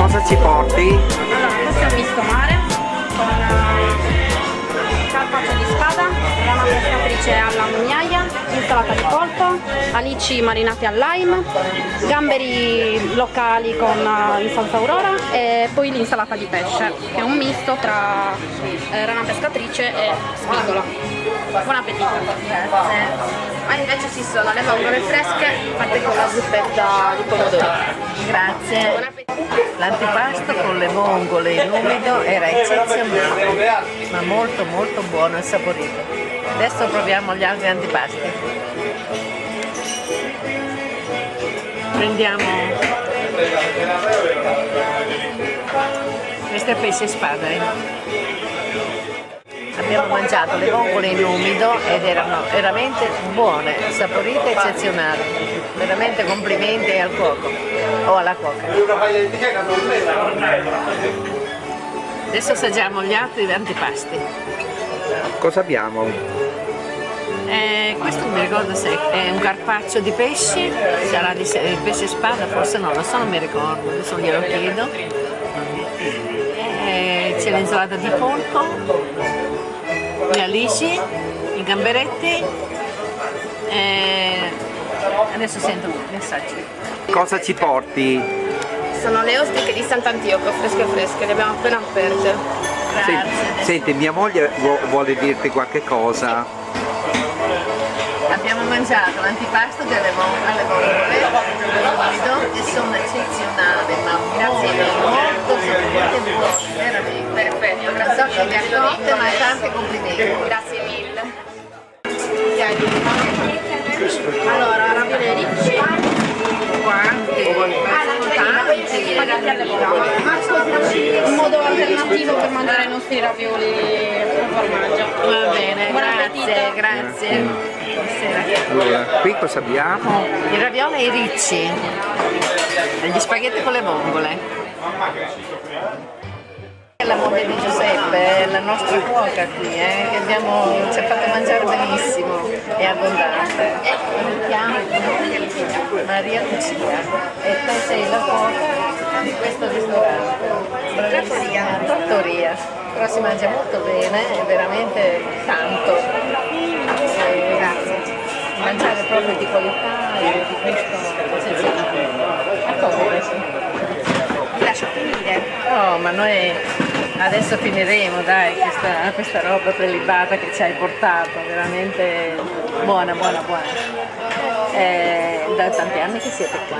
Cosa ci porti? Allora, questo è un misto mare con carpaccio di spada, rana pescatrice alla mugnaia, insalata di polpo, alici marinate al lime, gamberi locali con in salsa aurora e poi l'insalata di pesce, che è un misto tra rana pescatrice e spigola. Buon appetito! Grazie! Ma invece ci sono le vongole fresche fatte con la zuppetta di pomodoro. Grazie! Buon appetito! L'antipasto con le vongole in umido era eccezionale, ma molto molto buono e saporito. Adesso proviamo gli altri antipasti. Prendiamo questo è pesce spada. Abbiamo mangiato le vongole in umido ed erano veramente buone, saporite, eccezionali. Veramente complimenti al cuoco o alla cuoca. Adesso assaggiamo gli altri antipasti. Cosa abbiamo? Questo non mi ricordo se è un carpaccio di pesce, sarà di pesce spada, forse no, non mi ricordo, adesso glielo chiedo. C'è l'insalata di polpo, gli alici, i gamberetti, adesso sento gli assaggi. Cosa ci porti? Sono le ostiche di Sant'Antioco, fresche, le abbiamo appena aperte. Senti, mia moglie vuole dirti qualche cosa. Abbiamo mangiato l'antipasto alle vongole che sono eccezionali, ma molto saporite e buone, veramente. Perfetto, So che mi ha cotte, ma tanti complimenti. grazie mille. Allora, ravioli ricci. Un modo alternativo per mangiare i nostri ravioli con formaggio. Va bene, Buon grazie. Buonasera. Allora, qui cosa abbiamo? I ravioli ai ricci, gli spaghetti con le vongole. La moglie di Giuseppe, è la nostra cuoca qui, che ci ha fatto mangiare benissimo e abbondante. Mi chiamo Maria Lucia e te sei la cuoca di questo ristorante. Trattoria. Però si mangia molto bene e veramente tanto. Grazie. Mangiare proprio di qualità e di gusto eccezionale. A cosa? Vi lascio finire. Oh, ma noi adesso finiremo, dai, questa roba prelibata che ci hai portato, veramente buona. Da tanti anni che siete qua?